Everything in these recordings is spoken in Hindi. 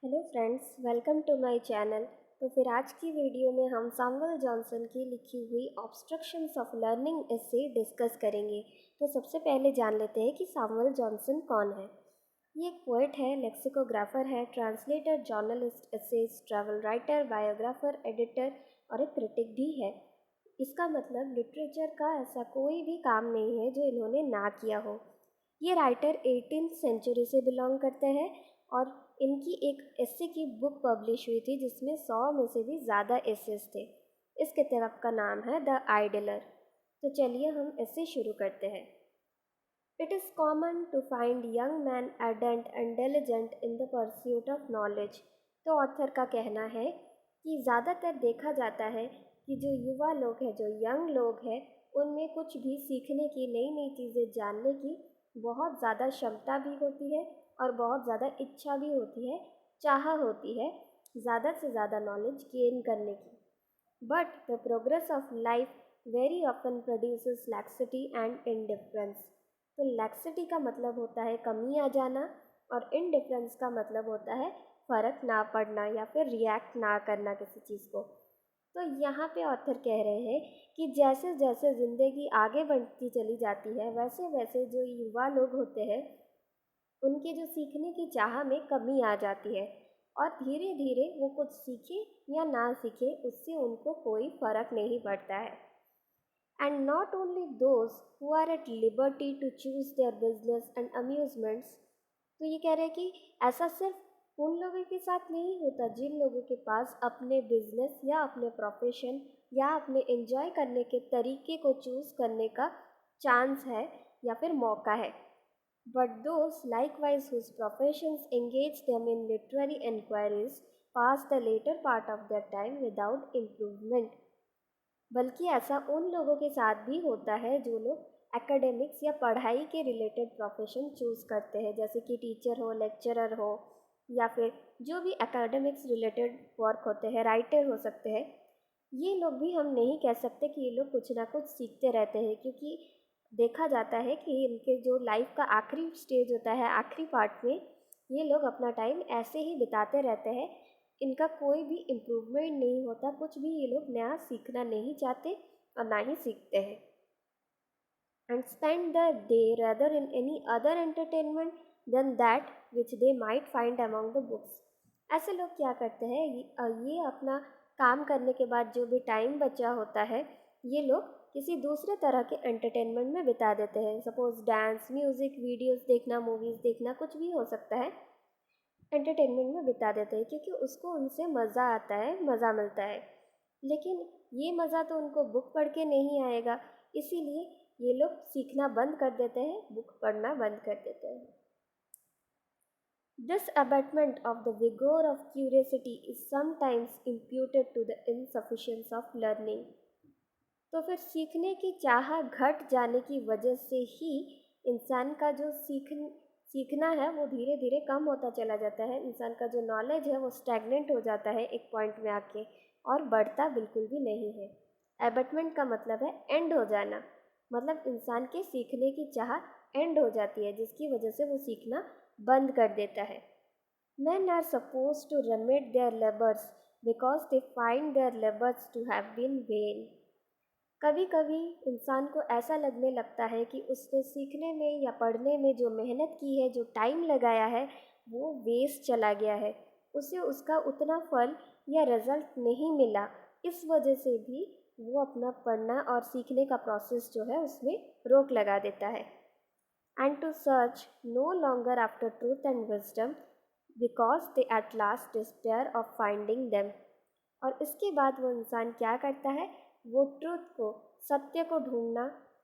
Hello friends, welcome to my channel. तो फिर आज की वीडियो में हम सैमुअल जॉनसन की लिखी हुई obstructions of learning essay discuss करेंगे। तो सबसे पहले जान लेते हैं कि सैमुअल जॉनसन कौन है। ये एक पोएट है, लेक्सिकोग्राफर है, translator, journalist, essays, travel writer, biographer, editor और एक क्रिटिक भी है। इसका मतलब लिटरेचर का ऐसा कोई भी काम नहीं है जो इन्होंने ना किया हो। ये राइटर 18th सेंचुरी से बिलोंग करते हैं और इनकी एक एस्से की बुक पब्लिश हुई थी जिसमें 100 में से भी ज़्यादा एसेस थे। इस किताब का नाम है द आइडलर। तो चलिए हम एस्से शुरू करते हैं। It is common to find young men ardent and diligent in the pursuit of knowledge। तो ऑथर का कहना है कि ज़्यादातर देखा जाता है कि जो युवा लोग हैं, जो यंग लोग हैं, उनमें कुछ भी सीखने की, नई नई चीज़ें जानने की बहुत ज़्यादा क्षमता भी होती है और बहुत ज़्यादा इच्छा भी होती है, चाह होती है ज़्यादा से ज़्यादा नॉलेज गेन करने की। But the progress of life very often produces laxity and indifference. तो लैक्सिटी का मतलब होता है कमी आ जाना और इनडिफरेंस का मतलब होता है फ़र्क ना पड़ना या फिर रिएक्ट ना करना किसी चीज़ को। तो यहाँ पे ऑथर कह रहे हैं कि जैसे जैसे ज़िंदगी आगे बढ़ती चली जाती है वैसे वैसे जो युवा लोग होते हैं उनके जो सीखने की चाह में कमी आ जाती है और धीरे धीरे वो कुछ सीखे या ना सीखे उससे उनको कोई फ़र्क नहीं पड़ता है। And not only those who are at liberty to choose their business and amusements. तो ये कह रहे हैं कि ऐसा सिर्फ उन लोगों के साथ नहीं होता जिन लोगों के पास अपने बिजनेस या अपने प्रोफेशन या अपने एंजॉय करने के तरीके को चूज़ करने का चांस है या फिर मौका है। But those likewise whose professions engage them in literary enquiries pass the later part of their time without improvement। बल्कि ऐसा उन लोगों के साथ भी होता है जो लोग एकेडमिक्स या पढ़ाई के रिलेटेड प्रोफेशन चूज़ करते हैं, जैसे कि टीचर हो, लेक्चरर हो या फिर जो भी एकेडमिक्स रिलेटेड वर्क होते हैं, राइटर हो सकते हैं। ये लोग भी हम नहीं कह सकते कि ये लोग कुछ ना कुछ सीखते रहते हैं, क्योंकि देखा जाता है कि इनके जो लाइफ का आखिरी स्टेज होता है, आखिरी पार्ट में ये लोग अपना टाइम ऐसे ही बिताते रहते हैं। इनका कोई भी इम्प्रूवमेंट नहीं होता, कुछ भी ये लोग नया सीखना नहीं चाहते और ना ही सीखते हैं। And spend the day rather in any other entertainment than that which they might find among the books। ऐसे लोग क्या करते हैं, ये अपना काम करने के बाद जो भी टाइम बचा होता है ये लोग किसी दूसरे तरह के एंटरटेनमेंट में बिता देते हैं। सपोज डांस, म्यूज़िक, वीडियोस देखना, मूवीज़ देखना, कुछ भी हो सकता है, एंटरटेनमेंट में बिता देते हैं क्योंकि उसको उनसे मज़ा आता है, मज़ा मिलता है। लेकिन ये मज़ा तो उनको बुक पढ़ के नहीं आएगा, इसीलिए ये लोग सीखना बंद कर देते हैं, बुक पढ़ना बंद कर देते हैं। This abatement of the vigor of curiosity is sometimes imputed to the insufficiency of learning। तो फिर सीखने की चाह घट जाने की वजह से ही इंसान का जो सीखना है वो धीरे धीरे कम होता चला जाता है। इंसान का जो नॉलेज है वो स्टैग्नेंट हो जाता है एक पॉइंट में आके और बढ़ता बिल्कुल भी नहीं है। एबटमेंट का मतलब है एंड हो जाना, मतलब इंसान के सीखने की चाह एंड हो जाती है जिसकी वजह से वो सीखना बंद कर देता है। Men are supposed to remit their labors because they find their labors to have been vain। कभी कभी इंसान को ऐसा लगने लगता है कि उसने सीखने में या पढ़ने में जो मेहनत की है, जो टाइम लगाया है, वो वेस्ट चला गया है, उसे उसका उतना फल या रिजल्ट नहीं मिला। इस वजह से भी वो अपना पढ़ना और सीखने का प्रोसेस जो है उसमें रोक लगा देता है। And to search no longer after truth and wisdom because they at last despair of finding them. और इसके बाद वो इंसान क्या करता है, वो ट्रूथ को, सत्य को ढूंढना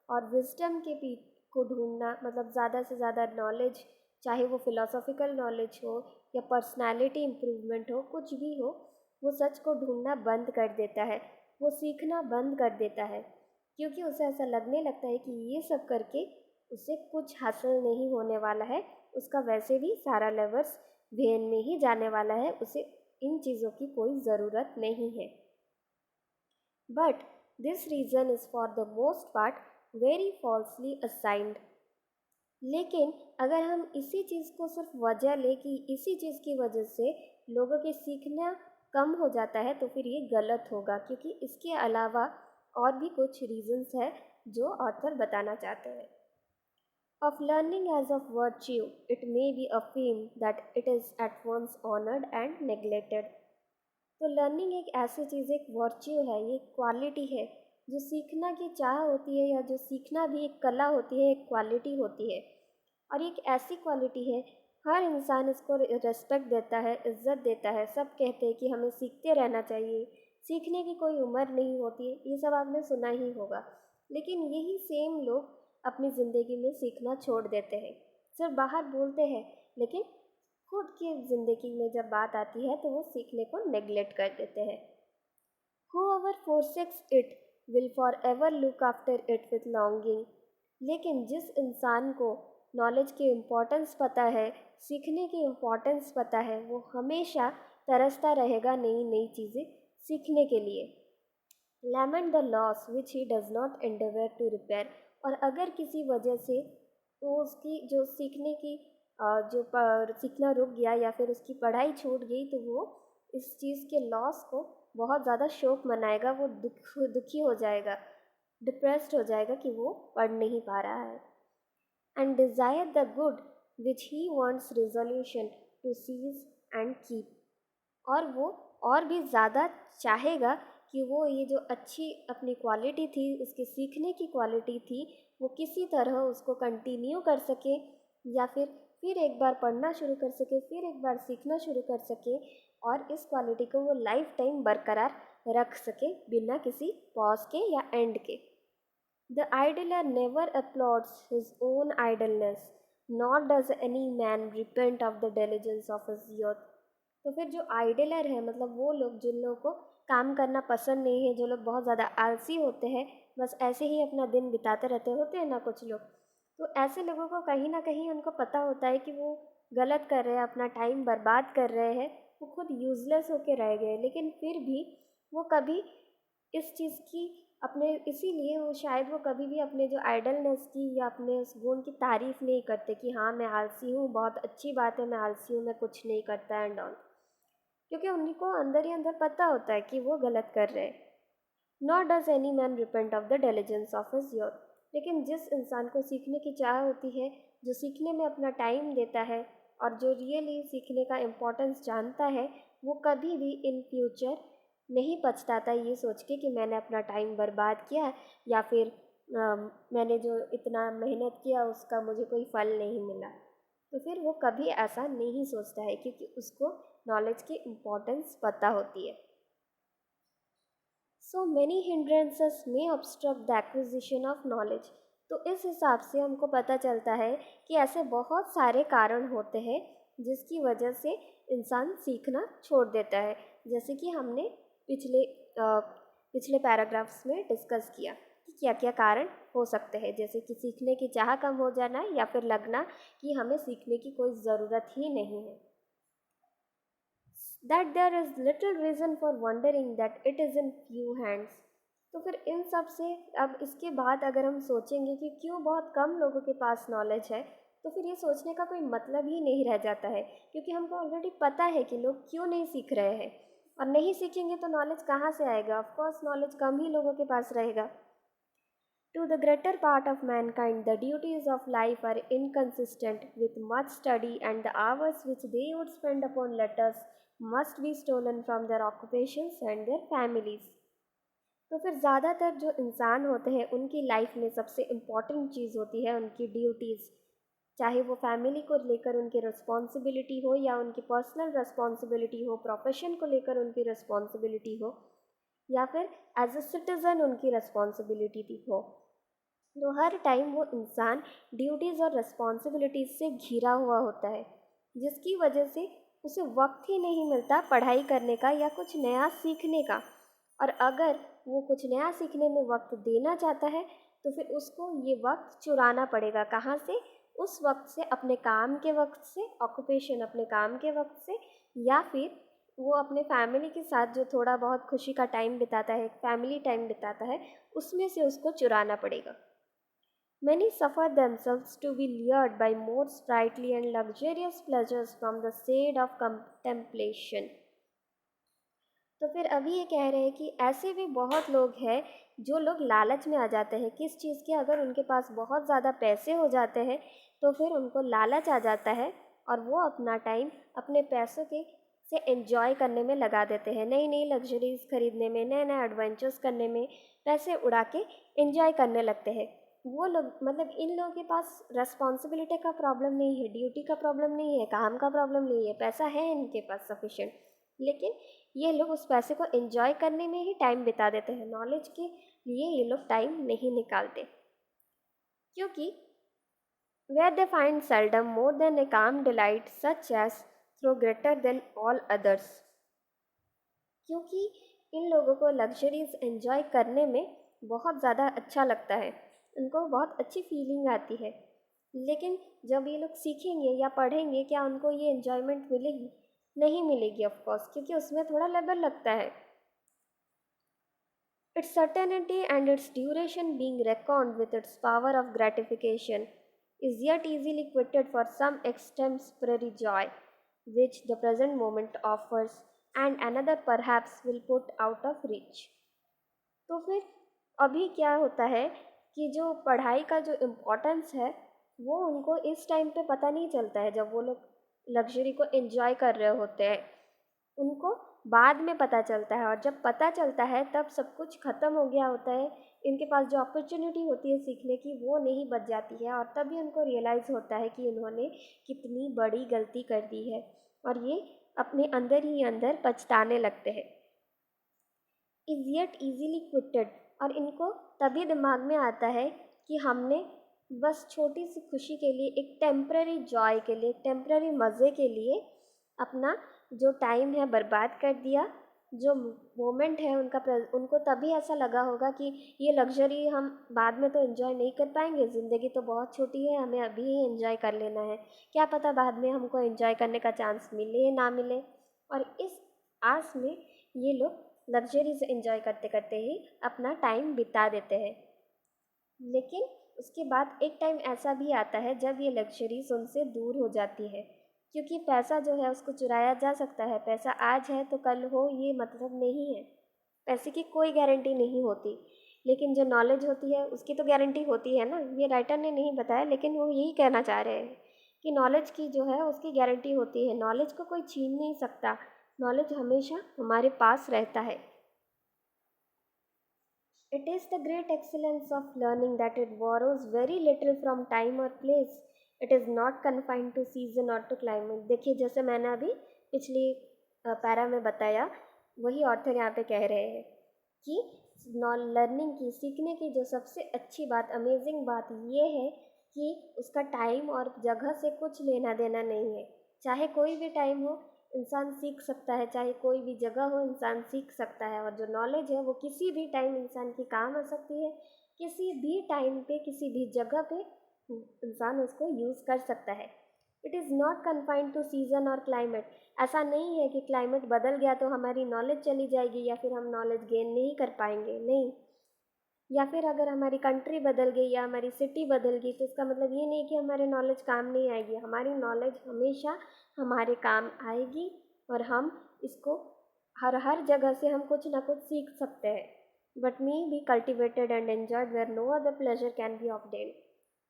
और विजडम के पीठ को ढूंढना, मतलब ज़्यादा से ज़्यादा नॉलेज, चाहे वो फिलोसॉफिकल नॉलेज हो या पर्सनालिटी इम्प्रूवमेंट हो, कुछ भी हो, वो सच को ढूंढना बंद कर देता है, वो सीखना बंद कर देता है, क्योंकि उसे ऐसा लगने लगता है कि ये सब करके उसे कुछ हासिल नहीं होने वाला है, उसका वैसे भी सारा लेवर्स वेन में ही जाने वाला है, उसे इन चीज़ों की कोई ज़रूरत नहीं है। But this reason is for the most part very falsely assigned. लेकिन अगर हम इसी चीज़ को सिर्फ वजह लें कि इसी चीज़ की वजह से लोगों के सीखना कम हो जाता है, तो फिर ये गलत होगा, क्योंकि इसके अलावा और भी कुछ रीजंस है जो ऑथर बताना चाहते हैं। Of learning as of virtue, it may be a fame that it is at once honored and neglected. तो लर्निंग एक ऐसी चीज़, एक वर्च्यू है, ये क्वालिटी है जो सीखना की चाह होती है, या जो सीखना भी एक कला होती है, एक क्वालिटी होती है। और एक ऐसी क्वालिटी है, हर इंसान इसको रेस्पेक्ट देता है, इज्जत देता है। सब कहते हैं कि हमें सीखते रहना चाहिए, सीखने की कोई उम्र नहीं होती, ये सब आपने सुना ही होगा। लेकिन यही सेम लोग अपनी ज़िंदगी में सीखना छोड़ देते हैं, सिर्फ बाहर बोलते हैं, लेकिन खुद की ज़िंदगी में जब बात आती है तो वो सीखने को नेग्लेक्ट कर देते हैं। Whoever forsakes it will forever look after it with longing. लेकिन जिस इंसान को नॉलेज की इम्पोर्टेंस पता है, सीखने की इम्पोर्टेंस पता है, वो हमेशा तरसता रहेगा नई नई चीज़ें सीखने के लिए। Lament the loss which he does not endeavor to repair. और अगर किसी वजह से वो उसकी जो सीखने की सीखना रुक गया या फिर उसकी पढ़ाई छूट गई, तो वो इस चीज़ के लॉस को बहुत ज़्यादा शोक मनाएगा, वो दुखी हो जाएगा, डिप्रेस्ड हो जाएगा कि वो पढ़ नहीं पा रहा है। And desire the good which he wants resolution to cease and keep. और वो और भी ज़्यादा चाहेगा कि वो ये जो अच्छी अपनी क्वालिटी थी, उसकी सीखने की क्वालिटी थी, वो किसी तरह उसको कंटिन्यू कर सके, या फिर एक बार पढ़ना शुरू कर सके, फिर एक बार सीखना शुरू कर सके, और इस क्वालिटी को वो लाइफ टाइम बरकरार रख सके बिना किसी पॉज के या एंड के। The idler never applauds his own idleness, nor does any man repent of the diligence of his youth. तो फिर जो आइडलर है, मतलब वो लोग जिन लोगों को काम करना पसंद नहीं है, जो लोग बहुत ज़्यादा आलसी होते हैं, बस ऐसे ही अपना दिन बिताते रहते होते हैं ना कुछ लोग, तो ऐसे लोगों को कहीं ना कहीं उनको पता होता है कि वो गलत कर रहे हैं, अपना टाइम बर्बाद कर रहे हैं, वो खुद यूज़लेस होके रह गए, लेकिन फिर भी वो कभी इस चीज़ की अपने इसीलिए वो शायद वो कभी भी अपने जो आइडलनेस की या अपने उस गुण की तारीफ़ नहीं करते कि हाँ मैं आलसी हूँ, बहुत अच्छी बात है, मैं आलसी हूँ, मैं कुछ नहीं करता एंड ऑल, क्योंकि उनको अंदर ही अंदर पता होता है कि वो गलत कर रहे हैं। Not does any man repent of the diligence of his youth. लेकिन जिस इंसान को सीखने की चाह होती है, जो सीखने में अपना टाइम देता है और जो रियली सीखने का इम्पोर्टेंस जानता है, वो कभी भी इन फ्यूचर नहीं पछताता ये सोच के कि मैंने अपना टाइम बर्बाद किया, या फिर मैंने जो इतना मेहनत किया उसका मुझे कोई फल नहीं मिला। तो फिर वो कभी ऐसा नहीं सोचता है, क्योंकि उसको नॉलेज की इम्पोर्टेंस पता होती है। सो मैनी हिंड्रेंसेस में obstruct the acquisition of knowledge. तो इस हिसाब से हमको पता चलता है कि ऐसे बहुत सारे कारण होते हैं जिसकी वजह से इंसान सीखना छोड़ देता है, जैसे कि हमने पिछले पैराग्राफ्स में डिस्कस किया कि क्या क्या कारण हो सकते हैं, जैसे कि सीखने की चाह कम हो जाना, या फिर लगना कि हमें सीखने की कोई ज़रूरत ही नहीं है। that there is little reason for wondering that it is in few hands। तो फिर इन सब से अब इसके बाद अगर हम सोचेंगे कि क्यों बहुत कम लोगों के पास नॉलेज है, तो फिर ये सोचने का कोई मतलब ही नहीं रह जाता है, क्योंकि हमको ऑलरेडी पता है कि लोग क्यों नहीं सीख रहे हैं, और नहीं सीखेंगे तो नॉलेज कहाँ से आएगा। ऑफ कोर्स नॉलेज कम ही लोगों के पास रहेगा। To the greater part of mankind, the duties of life are inconsistent with much study, and the hours which they would spend upon letters must be stolen from their occupations and their families। तो फिर ज़्यादातर जो इंसान होते हैं उनकी लाइफ में सबसे इम्पॉर्टेंट चीज़ होती है उनकी ड्यूटीज़, चाहे वो फैमिली को लेकर उनकी रिस्पॉन्सिबिलिटी हो, या उनकी पर्सनल रिस्पॉन्सिबिलिटी हो, प्रोफेशन को लेकर उनकी रिस्पॉन्सिबिलिटी हो, या फिर एज अ सिटीज़न उनकी रिस्पॉन्सिबिलिटी हो। तो हर टाइम वो इंसान ड्यूटीज़ और रिस्पॉन्सिबिलिटीज़ से घिरा हुआ होता है, जिसकी वजह से उसे वक्त ही नहीं मिलता पढ़ाई करने का या कुछ नया सीखने का। और अगर वो कुछ नया सीखने में वक्त देना चाहता है, तो फिर उसको ये वक्त चुराना पड़ेगा। कहाँ से? उस वक्त से, अपने काम के वक्त से, ऑक्यूपेशन अपने काम के वक्त से, या फिर वो अपने फैमिली के साथ जो थोड़ा बहुत खुशी का टाइम बिताता है, फैमिली टाइम बिताता है, उसमें से उसको चुराना पड़ेगा। Many suffer themselves to be lured by more sprightly and luxurious pleasures from the shade of contemplation. तो फिर अभी ये कह रहे हैं कि ऐसे भी बहुत लोग हैं जो लोग लालच में आ जाते हैं किस चीज़ के, अगर उनके पास बहुत ज़्यादा पैसे हो जाते हैं तो फिर उनको लालच आ जाता है और वो अपना टाइम अपने पैसों के से एंजॉय करने में लगा देते हैं, नई नई लग्जरीज खरीदने में, नए नए एडवेंचर्स करने में पैसे उड़ा के एंजॉय करने लगते हैं। वो लोग मतलब इन लोगों के पास रिस्पॉन्सिबिलिटी का प्रॉब्लम नहीं है, ड्यूटी का प्रॉब्लम नहीं है, काम का प्रॉब्लम नहीं है, पैसा है इनके पास सफिशेंट, लेकिन ये लोग उस पैसे को एंजॉय करने में ही टाइम बिता देते हैं, नॉलेज के लिए ये लोग टाइम नहीं निकालते, क्योंकि where they find seldom more than a calm delight such as through greater than all others। क्योंकि इन लोगों को लग्जरीज एंजॉय करने में बहुत ज़्यादा अच्छा लगता है, उनको बहुत अच्छी फीलिंग आती है, लेकिन जब ये लोग सीखेंगे या पढ़ेंगे क्या उनको ये एंजॉयमेंट मिलेगी? नहीं मिलेगी ऑफ कोर्स, क्योंकि उसमें थोड़ा लेवल लगता है। Its certainty and its duration being reckoned with its power of gratification is yet easily quitted for some extemporary joy which the present moment offers and another perhaps will put out of reach। तो फिर अभी क्या होता है कि जो पढ़ाई का जो इम्पोर्टेंस है वो उनको इस टाइम पे पता नहीं चलता है, जब वो लोग लग्जरी को एंजॉय कर रहे होते हैं उनको बाद में पता चलता है, और जब पता चलता है तब सब कुछ ख़त्म हो गया होता है, इनके पास जो अपॉर्चुनिटी होती है सीखने की वो नहीं बच जाती है, और तभी उनको रियलाइज़ होता है कि उन्होंने कितनी बड़ी गलती कर दी है, और ये अपने अंदर ही अंदर पछताने लगते हैं। इज़ येट ईजीली क्विटेड, और इनको तभी दिमाग में आता है कि हमने बस छोटी सी खुशी के लिए, एक टेम्प्ररी जॉय के लिए, टेम्प्ररी मज़े के लिए अपना जो टाइम है बर्बाद कर दिया, जो मोमेंट है उनको तभी ऐसा लगा होगा कि ये लग्जरी हम बाद में तो एंजॉय नहीं कर पाएंगे, ज़िंदगी तो बहुत छोटी है, हमें अभी ही एंजॉय कर लेना है, क्या पता बाद में हमको एंजॉय करने का चांस मिले ना मिले, और इस आस में ये लोग लग्जरी से एंजॉय करते करते ही अपना टाइम बिता देते हैं। लेकिन उसके बाद एक टाइम ऐसा भी आता है जब ये लग्जरीज उनसे दूर हो जाती है, क्योंकि पैसा जो है उसको चुराया जा सकता है, पैसा आज है तो कल हो ये मतलब नहीं है, पैसे की कोई गारंटी नहीं होती, लेकिन जो नॉलेज होती है उसकी तो गारंटी होती है ना। ये राइटर ने नहीं बताया लेकिन वो यही कहना चाह रहे हैं कि नॉलेज की जो है उसकी गारंटी होती है, नॉलेज को कोई छीन नहीं सकता, नॉलेज हमेशा हमारे पास रहता है। It is the great excellence of learning that it borrows very little from time or place. It is not confined to season or to climate। देखिए जैसे मैंने अभी पिछली पैरा में बताया, वही ऑथर यहाँ पे कह रहे हैं कि लर्निंग की, सीखने की जो सबसे अच्छी बात, अमेजिंग बात ये है कि उसका टाइम और जगह से कुछ लेना देना नहीं है, चाहे कोई भी टाइम हो इंसान सीख सकता है, चाहे कोई भी जगह हो इंसान सीख सकता है, और जो नॉलेज है वो किसी भी टाइम इंसान की काम आ सकती है, किसी भी टाइम पे किसी भी जगह पे इंसान उसको यूज़ कर सकता है। It is not confined to season और क्लाइमेट। ऐसा नहीं है कि क्लाइमेट बदल गया तो हमारी नॉलेज चली जाएगी या फिर हम नॉलेज गेन नहीं कर पाएंगे, नहीं। या फिर अगर हमारी कंट्री बदल गई या हमारी सिटी बदल गई तो इसका मतलब ये नहीं कि हमारे नॉलेज काम नहीं आएगी, हमारी नॉलेज हमेशा हमारे काम आएगी, और हम इसको हर जगह से हम कुछ ना कुछ सीख सकते हैं। But may be cultivated and enjoyed where no other pleasure can be obtained.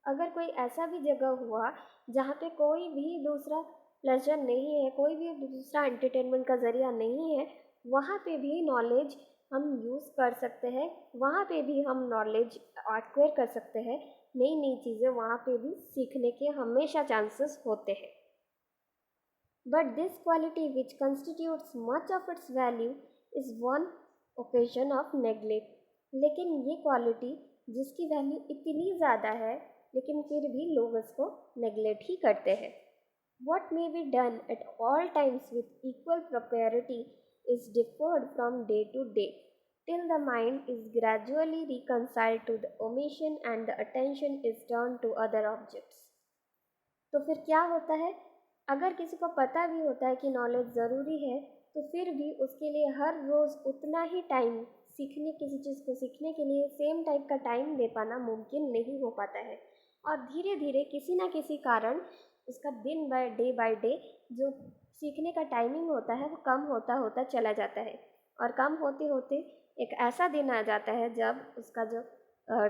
अगर कोई ऐसा भी जगह हुआ जहाँ पे कोई भी दूसरा प्लेजर नहीं है, कोई भी दूसरा एंटरटेनमेंट का ज़रिया नहीं है, वहाँ पे भी नॉलेज हम यूज़ कर सकते हैं, वहाँ पे भी हम नॉलेज एक्वायर कर सकते हैं, नई नई चीज़ें वहाँ पे भी सीखने के हमेशा चांसेस होते हैं। But this quality which constitutes much of its value is one occasion of neglect. लेकिन ये क्वालिटी जिसकी वैल्यू इतनी ज़्यादा है लेकिन फिर भी लोग इसको नेग्लेक्ट ही करते हैं। What may be done at all times with equal propriety is deferred from day to day, till the mind is gradually reconciled to the omission and the attention is turned to other objects। तो फिर क्या होता है, अगर किसी को पता भी होता है कि नॉलेज ज़रूरी है तो फिर भी उसके लिए हर रोज़ उतना ही टाइम किसी चीज़ को सीखने के लिए सेम टाइप का टाइम दे पाना मुमकिन नहीं हो पाता है, और धीरे धीरे किसी ना किसी कारण उसका दिन बाय डे जो सीखने का टाइमिंग होता है वो कम होता होता चला जाता है, और कम होते होते एक ऐसा दिन आ जाता है जब उसका जो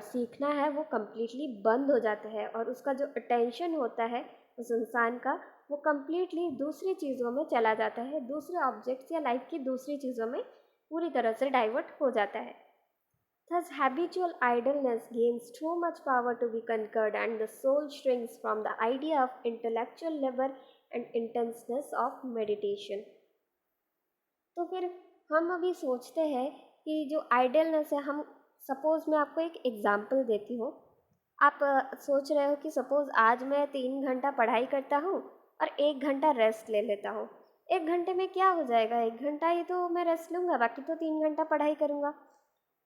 सीखना है वो कम्प्लीटली बंद हो जाता है, और उसका जो अटेंशन होता है उस इंसान का वो कम्प्लीटली दूसरी चीज़ों में चला जाता है, दूसरे ऑब्जेक्ट्स या लाइफ की दूसरी चीज़ों में पूरी तरह से डाइवर्ट हो जाता है। Thus, habitual idleness gains too much power to be conquered, and the soul shrinks from the idea of intellectual labor and intenseness of meditation. तो फिर हम अभी सोचते हैं कि जो आइडलनेस है, हम सपोज़ मैं आपको एक एग्ज़ाम्पल देती हूँ। आप सोच रहे हो कि सपोज़ आज मैं 3 घंटा पढ़ाई करता हूँ और 1 घंटा रेस्ट ले लेता हूँ। 1 घंटे में क्या हो जाएगा, 1 घंटा ही तो मैं रेस्ट लूँगा, बाकी तो 3 घंटा पढ़ाई करूँगा।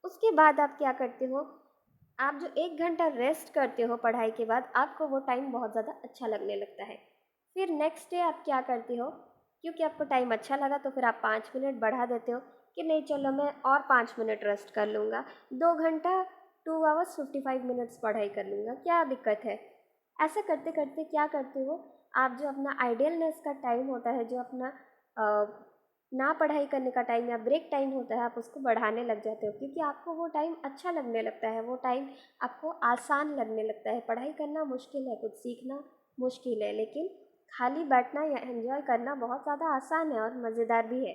उसके बाद आप क्या करते हो, आप जो 1 घंटा रेस्ट करते हो पढ़ाई के बाद, आपको वो टाइम बहुत ज़्यादा अच्छा लगने लगता है। फिर नेक्स्ट डे आप क्या करते हो, क्योंकि आपको टाइम अच्छा लगा तो फिर आप 5 मिनट बढ़ा देते हो कि नहीं चलो मैं और 5 मिनट रेस्ट कर लूँगा, 2 घंटा 2 hours 55 minutes पढ़ाई कर लूँगा, क्या दिक्कत है। ऐसा करते करते क्या करते हो, आप जो अपना आइडियलनेस का टाइम होता है, जो अपना ना पढ़ाई करने का टाइम या ब्रेक टाइम होता है, आप उसको बढ़ाने लग जाते हो, क्योंकि आपको वो टाइम अच्छा लगने लगता है, वो टाइम आपको आसान लगने लगता है। पढ़ाई करना मुश्किल है, कुछ सीखना मुश्किल है, लेकिन खाली बैठना या एंजॉय करना बहुत ज़्यादा आसान है और मज़ेदार भी है।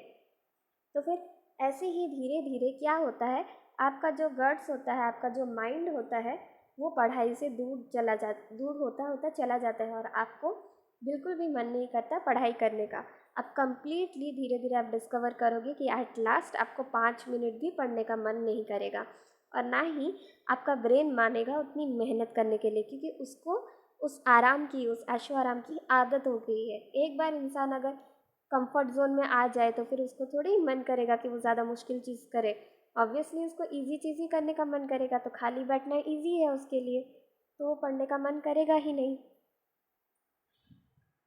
तो फिर ऐसे ही धीरे धीरे क्या होता है, आपका जो गट्स होता है, आपका जो माइंड होता है, वो पढ़ाई से दूर होता होता चला जाता है, और आपको बिल्कुल भी मन नहीं करता पढ़ाई करने का। अब कम्प्लीटली धीरे धीरे आप डिस्कवर करोगे कि एट लास्ट आपको 5 मिनट भी पढ़ने का मन नहीं करेगा, और ना ही आपका ब्रेन मानेगा उतनी मेहनत करने के लिए, क्योंकि उसको उस आराम की, उस ऐशो आराम की आदत हो गई है। एक बार इंसान अगर कंफर्ट जोन में आ जाए तो फिर उसको थोड़ी ही मन करेगा कि वो ज़्यादा मुश्किल चीज़ करे। ऑब्वियसली उसको इजी चीज़ ही करने का मन करेगा, तो खाली बैठना इजी है उसके लिए, तो वो पढ़ने का मन करेगा ही नहीं।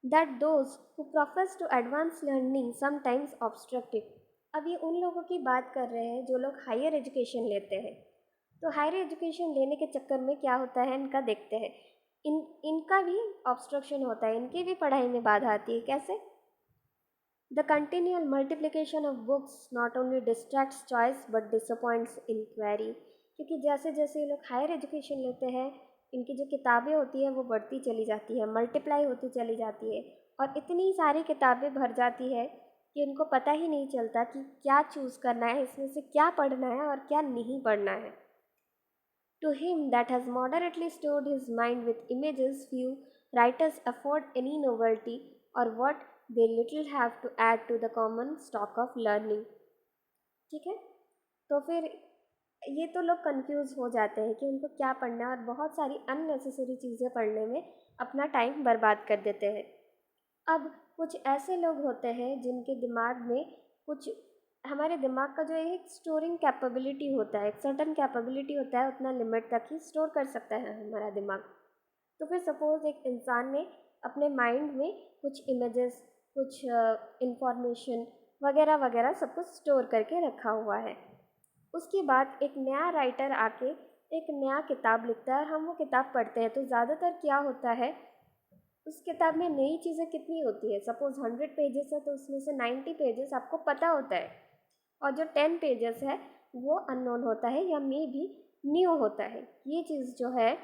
That those who profess to advance learning sometimes obstruct it. अब ये उन लोगों की बात कर रहे हैं जो लोग हायर एजुकेशन लेते हैं। तो हायर एजुकेशन लेने के चक्कर में क्या होता है, इनका देखते हैं, इनका भी ऑब्स्ट्रक्शन होता है, इनकी भी पढ़ाई में बाधा आती है। कैसे? The continual multiplication of books not only distracts choice but disappoints inquiry. क्योंकि जैसे जैसे ये लोग हायर एजुकेशन लेते हैं, इनकी जो किताबें होती है वो बढ़ती चली जाती है, मल्टीप्लाई होती चली जाती है, और इतनी सारी किताबें भर जाती है कि इनको पता ही नहीं चलता कि क्या चूज़ करना है, इसमें से क्या पढ़ना है और क्या नहीं पढ़ना है। To him that has moderately stored his mind with images, few writers afford any novelty or what they little have to add to the common stock of learning. ठीक है, तो फिर ये तो लोग कंफ्यूज हो जाते हैं कि उनको क्या पढ़ना है, और बहुत सारी अननेसेसरी चीज़ें पढ़ने में अपना टाइम बर्बाद कर देते हैं। अब कुछ ऐसे लोग होते हैं जिनके दिमाग में कुछ, हमारे दिमाग का जो एक स्टोरिंग कैपेबिलिटी होता है, एक सर्टन कैपेबिलिटी होता है, उतना लिमिट तक ही स्टोर कर सकता है हमारा दिमाग। तो फिर सपोज़ एक इंसान ने अपने माइंड में कुछ इमेजेस, कुछ इंफॉर्मेशन वगैरह वगैरह सब कुछ स्टोर करके रखा हुआ है। उसके बाद एक नया राइटर आके एक नया किताब लिखता है और हम वो किताब पढ़ते हैं, तो ज़्यादातर क्या होता है, उस किताब में नई चीज़ें कितनी होती है, सपोज़ 100 पेजेस है तो उसमें से 90 पेजेस आपको पता होता है, और जो 10 पेजेस है वो अननोन होता है या मे बी न्यू होता है। ये चीज़ जो है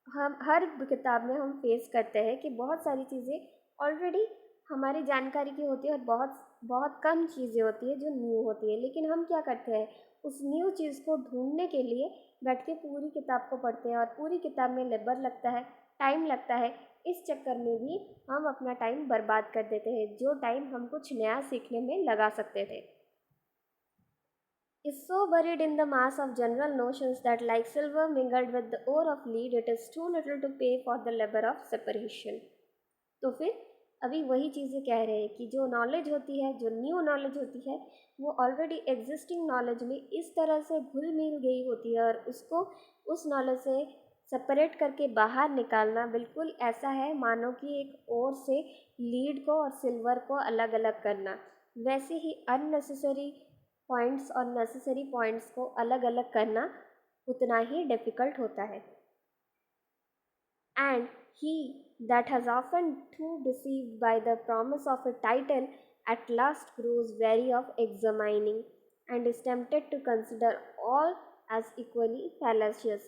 हम हर किताब में हम फेस करते हैं कि बहुत सारी चीज़ें ऑलरेडी हमारी जानकारी की होती है, और बहुत बहुत कम चीज़ें होती है जो न्यू होती है। लेकिन हम क्या करते हैं, उस न्यू चीज़ को ढूंढने के लिए बैठ के पूरी किताब को पढ़ते हैं, और पूरी किताब में लेबर लगता है, टाइम लगता है। इस चक्कर में भी हम अपना टाइम बर्बाद कर देते हैं, जो टाइम हम कुछ नया सीखने में लगा सकते थे। Is so buried in the mass of general notions that like silver mingled with the ore of lead, it is too little to pay for the labor of separation. तो फिर अभी वही चीज़ें कह रहे हैं कि जो नॉलेज होती है, जो न्यू नॉलेज होती है, वो ऑलरेडी एग्जिस्टिंग नॉलेज में इस तरह से घुल मिल गई होती है, और उसको उस नॉलेज से सेपरेट करके बाहर निकालना बिल्कुल ऐसा है मानो कि एक ओर से लीड को और सिल्वर को अलग अलग करना। वैसे ही अननेसेसरी पॉइंट्स और नेसेसरी पॉइंट्स को अलग अलग करना उतना ही डिफ़िकल्ट होता है। And he that has often too deceived by the promise of a title at last grows weary of examining and is tempted to consider all as equally fallacious।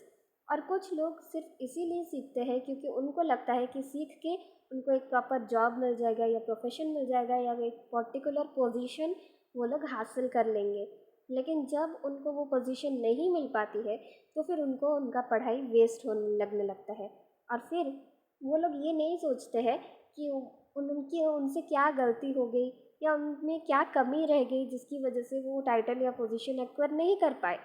और कुछ लोग सिर्फ इसीलिए सीखते हैं क्योंकि उनको लगता है कि सीख के उनको एक प्रॉपर जॉब मिल जाएगा या प्रोफेशन मिल जाएगा या एक पर्टिकुलर पोजीशन वो लोग हासिल कर लेंगे। लेकिन जब उनको वो पोजीशन नहीं मिल पाती है तो फिर उनको उनका पढ़ाई वेस्ट होने लगने लगता है। और फिर वो लोग ये नहीं सोचते हैं कि उनकी उनसे क्या गलती हो गई या उनमें क्या कमी रह गई जिसकी वजह से वो टाइटल या पोजीशन एक्वायर नहीं कर पाए।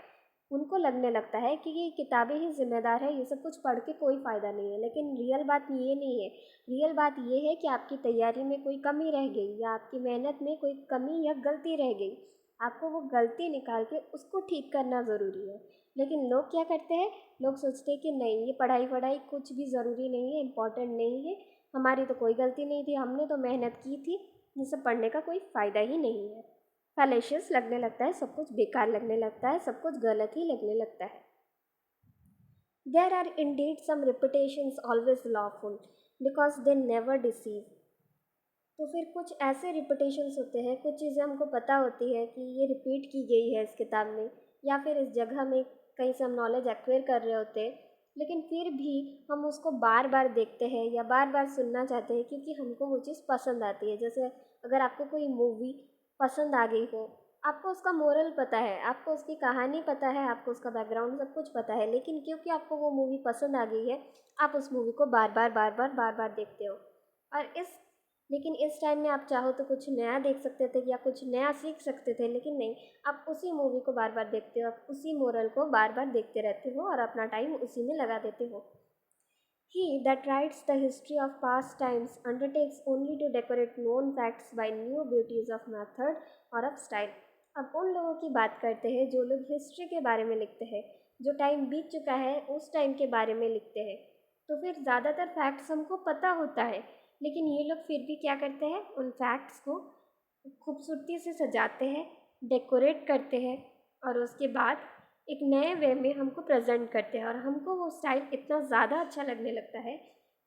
उनको लगने लगता है कि ये किताबें ही ज़िम्मेदार है, ये सब कुछ पढ़ के कोई फ़ायदा नहीं है। लेकिन रियल बात ये नहीं है। रियल बात ये है कि आपकी तैयारी में कोई कमी रह गई या आपकी मेहनत में कोई कमी या गलती रह गई। आपको वो गलती निकाल के उसको ठीक करना ज़रूरी है। लेकिन लोग क्या करते हैं, लोग सोचते हैं कि नहीं, ये पढ़ाई वढ़ाई कुछ भी ज़रूरी नहीं है, इम्पॉर्टेंट नहीं है, हमारी तो कोई गलती नहीं थी, हमने तो मेहनत की थी, ये सब पढ़ने का कोई फ़ायदा ही नहीं है। फैलेशियस लगने लगता है, सब कुछ बेकार लगने लगता है, सब कुछ गलत ही लगने लगता है। There are indeed some reputations always lawful because they never deceive। तो फिर कुछ ऐसे रिपीटेशंस होते हैं, कुछ चीज़ें हमको पता होती है कि ये रिपीट की गई है इस किताब में या फिर इस जगह में कहीं से हम नॉलेज एक्वायर कर रहे होते हैं, लेकिन फिर भी हम उसको बार बार देखते हैं या बार बार सुनना चाहते हैं क्योंकि हमको वो चीज़ पसंद आती है। जैसे अगर आपको कोई मूवी पसंद आ गई हो, आपको उसका मोरल पता है, आपको उसकी कहानी पता है, आपको उसका बैकग्राउंड सब कुछ पता है, लेकिन क्योंकि आपको वो मूवी पसंद आ गई है, आप उस मूवी को बार बार देखते हो। और लेकिन इस टाइम में आप चाहो तो कुछ नया देख सकते थे या कुछ नया सीख सकते थे, लेकिन नहीं, आप उसी मूवी को बार बार देखते हो, आप उसी मोरल को बार बार देखते रहते हो और अपना टाइम उसी में लगा देते हो। He that writes the history of past times undertakes only to decorate known facts by new beauties of method or of style। अब उन लोगों की बात करते हैं जो लोग हिस्ट्री के बारे में लिखते हैं, जो टाइम बीत चुका है उस टाइम के बारे में लिखते हैं। तो फिर ज़्यादातर फैक्ट्स हमको पता होता है, लेकिन ये लोग फिर भी क्या करते हैं, उन फैक्ट्स को खूबसूरती से सजाते हैं, डेकोरेट करते हैं और उसके बाद एक नए वे में हमको प्रेजेंट करते हैं और हमको वो स्टाइल इतना ज़्यादा अच्छा लगने लगता है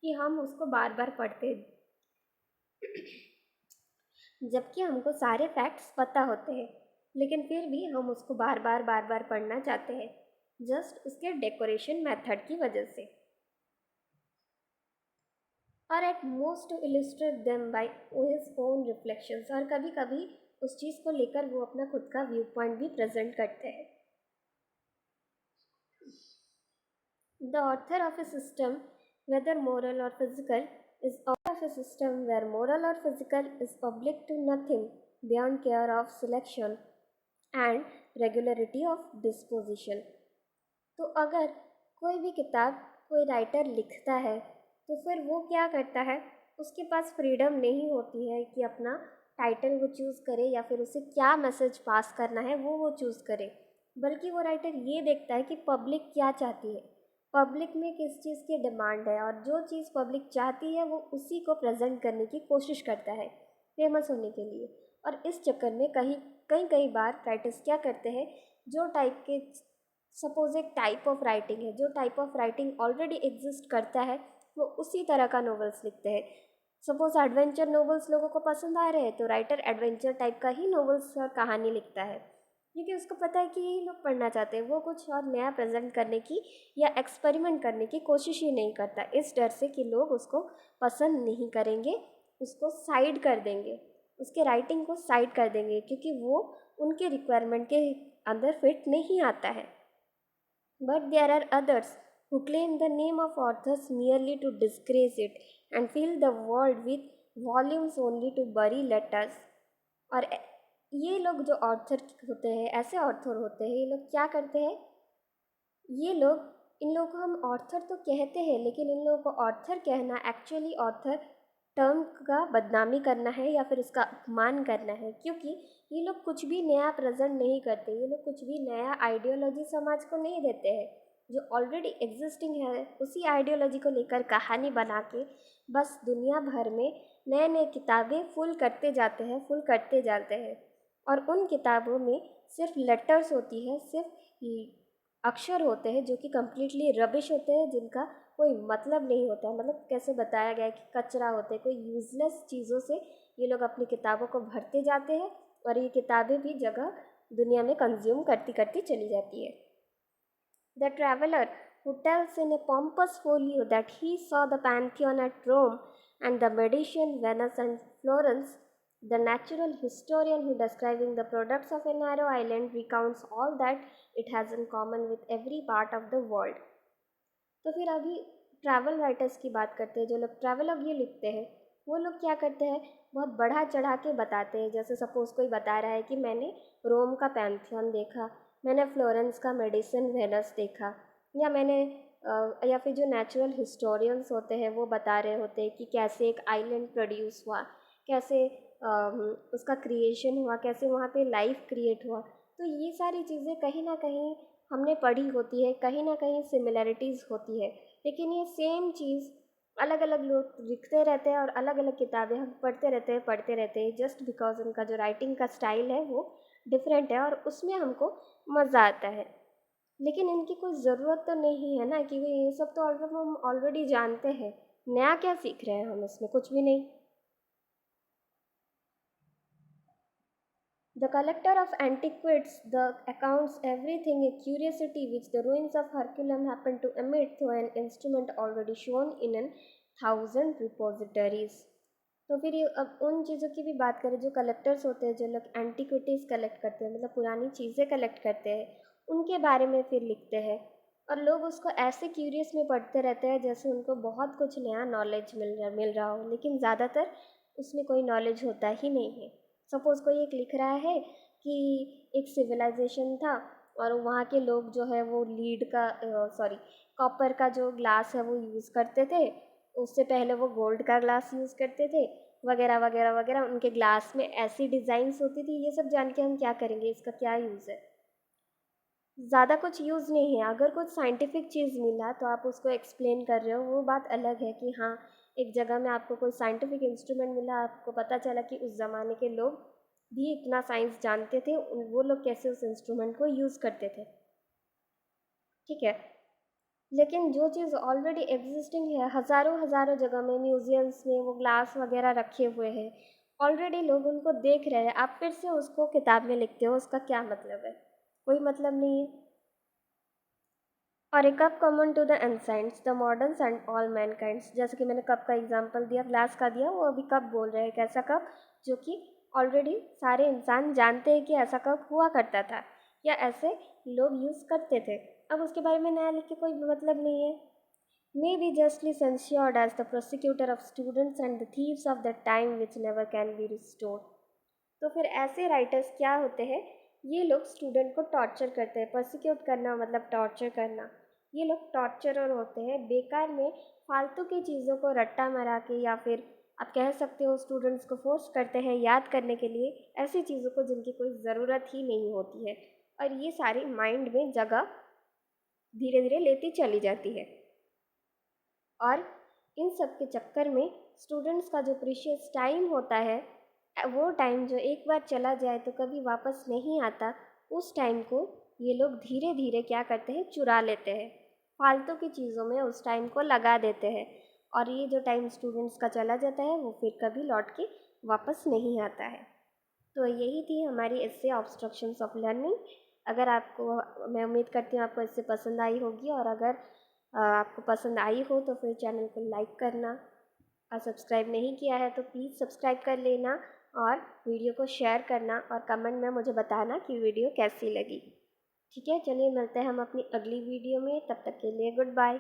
कि हम उसको बार बार पढ़ते हैं, जबकि हमको सारे फैक्ट्स पता होते हैं, लेकिन फिर भी हम उसको बार बार पढ़ना चाहते हैं, जस्ट उसके डेकोरेशन मेथड की वजह से, और at most to illustrate them by his own reflections. और कभी कभी उस चीज़ को लेकर वो अपना खुद का व्यू पॉइंट भी प्रेजेंट करते हैं। The author of a system, whether moral or physical, is author of a system where moral or physical is public to nothing beyond care of selection and regularity of disposition। तो अगर कोई भी किताब कोई राइटर लिखता है तो फिर वो क्या करता है, उसके पास फ्रीडम नहीं होती है कि अपना टाइटल वो चूज़ करे या फिर उसे क्या मैसेज पास करना है वो चूज़ करे, बल्कि वो राइटर ये देखता है कि पब्लिक क्या चाहती है, पब्लिक में किस चीज़ की डिमांड है, और जो चीज़ पब्लिक चाहती है वो उसी को प्रेजेंट करने की कोशिश करता है फेमस होने के लिए। और इस चक्कर में कई बार राइटर्स क्या करते हैं, जो टाइप के सपोज एक टाइप ऑफ राइटिंग है, जो type of writing already exist करता है वो उसी तरह का नॉवेल्स लिखते हैं। सपोज एडवेंचर नॉवेल्स लोगों को पसंद आ रहे हैं तो राइटर एडवेंचर टाइप का ही नॉवेल्स और कहानी लिखता है, क्योंकि उसको पता है कि यही लोग पढ़ना चाहते हैं। वो कुछ और नया प्रेजेंट करने की या एक्सपेरिमेंट करने की कोशिश ही नहीं करता, इस डर से कि लोग उसको पसंद नहीं करेंगे, उसको साइड कर देंगे, उसके राइटिंग को साइड कर देंगे, क्योंकि वो उनके रिक्वायरमेंट के अंदर फिट नहीं आता है। But there are others who claim the name of authors merely to disgrace it and fill the world with volumes only to bury letters। और ये लोग जो ऑथर होते हैं, ऐसे ऑथर होते हैं, ये लोग क्या करते हैं, ये लोग इन लोगों को हम ऑथर तो कहते हैं, लेकिन इन लोगों को ऑथर कहना एक्चुअली ऑथर टर्म का बदनामी करना है या फिर उसका अपमान करना है, क्योंकि ये लोग कुछ भी नया प्रेजेंट नहीं करते, ये लोग कुछ भी नया आइडियोलॉजी समाज को नहीं देते हैं। जो ऑलरेडी एग्जिस्टिंग है उसी आइडियोलॉजी को लेकर कहानी बना के बस दुनिया भर में नए नए किताबें फुल करते जाते हैं। और उन किताबों में सिर्फ लेटर्स होती है, सिर्फ अक्षर होते हैं जो कि कम्प्लीटली रबिश होते हैं, जिनका कोई मतलब नहीं होता है। मतलब कैसे बताया गया है कि कचरा होते हैं, कोई यूज़लेस चीज़ों से ये लोग अपनी किताबों को भरते जाते हैं और ये किताबें भी जगह दुनिया में कंज्यूम करती करती चली जाती है। The traveler who tells in a pompous folio that he saw the Pantheon at Rome and the Medicean Venice and Florence, the natural historian who describing the products of a narrow island recounts all that it has in common with every part of the world. तो फिर अभी ट्रैवल राइटर्स की बात करते हैं। जो लोग ट्रैवलॉग ये लिखते हैं वो लोग क्या करते हैं, बहुत बढ़ा चढ़ा के बताते हैं। जैसे सपोज़ कोई बता रहा है कि मैंने रोम का पैंथियन देखा, मैंने फ्लोरेंस का मेडिसिन वेनस देखा, या मैंने या फिर जो नेचुरल हिस्टोरियंस होते हैं वो बता रहे होते हैं कि कैसे एक आइलैंड प्रोड्यूस हुआ, कैसे उसका क्रिएशन हुआ, कैसे वहाँ पे लाइफ क्रिएट हुआ। तो ये सारी चीज़ें कहीं ना कहीं हमने पढ़ी होती है, कहीं ना कहीं सिमिलैरिटीज़ होती है, लेकिन ये सेम चीज़ अलग अलग लोग लिखते रहते हैं और अलग अलग किताबें हम पढ़ते रहते हैं जस्ट बिकॉज उनका जो राइटिंग का स्टाइल है वो डिफरेंट है और उसमें हमको मज़ा आता है। लेकिन इनकी कोई ज़रूरत तो नहीं है ना, क्योंकि ये सब तो हम ऑलरेडी जानते हैं। नया क्या सीख रहे हैं हम इसमें? कुछ भी नहीं। The collector of antiquities the accounts everything a curiosity which the ruins of Herculaneum happen to emit through an instrument already shown in an thousand repositories। तो फिर ये अब उन चीज़ों की भी बात करें जो कलेक्टर्स होते हैं, जो लोग एंटिक्विटीज़ कलेक्ट करते हैं, मतलब पुरानी चीज़ें कलेक्ट करते हैं, उनके बारे में फिर लिखते हैं। और लोग उसको ऐसे क्यूरियस में पढ़ते रहते हैं जैसे उनको बहुत कुछ नया नॉलेज मिल रहा हो, लेकिन ज़्यादातर उसमें कोई नॉलेज होता ही नहीं है। सपोज़ कोई एक लिख रहा है कि एक सिविलाइजेशन था और वहाँ के लोग जो है वो लीड का कॉपर का जो ग्लास है वो यूज़ करते थे, उससे पहले वो गोल्ड का ग्लास यूज़ करते थे, वगैरह वगैरह वगैरह। उनके ग्लास में ऐसी डिज़ाइंस होती थी। ये सब जान के हम क्या करेंगे? इसका क्या यूज़ है? ज़्यादा कुछ यूज़ नहीं है। अगर कुछ साइंटिफिक चीज़ मिला तो आप उसको एक्सप्लेन कर रहे हो, वो बात अलग है कि हाँ, एक जगह में आपको कोई साइंटिफिक इंस्ट्रूमेंट मिला, आपको पता चला कि उस ज़माने के लोग भी इतना साइंस जानते थे, वो लोग कैसे उस इंस्ट्रूमेंट को यूज़ करते थे, ठीक है। लेकिन जो चीज़ ऑलरेडी एग्जिस्टिंग है, हज़ारों हज़ारों जगह में म्यूज़ियम्स में वो ग्लास वगैरह रखे हुए हैं, ऑलरेडी लोग उनको देख रहे हैं, आप फिर से उसको किताब में लिखते हो, उसका क्या मतलब है? कोई मतलब नहीं है। और a cup common to the ancients the moderns and all mankinds, जैसे कि मैंने कप का एग्जांपल दिया, ग्लास का दिया, वो अभी कप बोल रहे हैं, एक ऐसा कप जो कि ऑलरेडी सारे इंसान जानते हैं कि ऐसा कप हुआ करता था या ऐसे लोग यूज़ करते थे। अब उसके बारे में नया लिख के कोई मतलब नहीं है। may be justly censured as the persecutor of students and the thieves of the time which never can be restored। तो फिर ऐसे राइटर्स क्या होते हैं? ये लोग स्टूडेंट को टॉर्चर करते हैं। परसिक्यूट करना मतलब टॉर्चर करना। ये लोग टॉर्चरर होते हैं। बेकार में फालतू की चीज़ों को रट्टा मारा के, या फिर आप कह सकते हो स्टूडेंट्स को फोर्स करते हैं याद करने के लिए ऐसी चीज़ों को जिनकी कोई ज़रूरत ही नहीं होती है, और ये सारी माइंड में जगह धीरे धीरे लेती चली जाती है। और इन सब के चक्कर में स्टूडेंट्स का जो प्रीशियस टाइम होता है, वो टाइम जो एक बार चला जाए तो कभी वापस नहीं आता, उस टाइम को ये लोग धीरे धीरे क्या करते हैं, चुरा लेते हैं, फालतू की चीज़ों में उस टाइम को लगा देते हैं। और ये जो टाइम स्टूडेंट्स का चला जाता है वो फिर कभी लौट के वापस नहीं आता है। तो यही थी हमारी इससे ऑब्स्ट्रक्शंस ऑफ लर्निंग। अगर आपको, मैं उम्मीद करती हूँ आपको इससे पसंद आई होगी, और अगर आपको पसंद आई हो तो फिर चैनल को लाइक करना, और सब्सक्राइब नहीं किया है तो प्लीज़ सब्सक्राइब कर लेना, और वीडियो को शेयर करना, और कमेंट में मुझे बताना कि वीडियो कैसी लगी। ठीक है, चलिए मिलते हैं हम अपनी अगली वीडियो में। तब तक के लिए गुड बाय।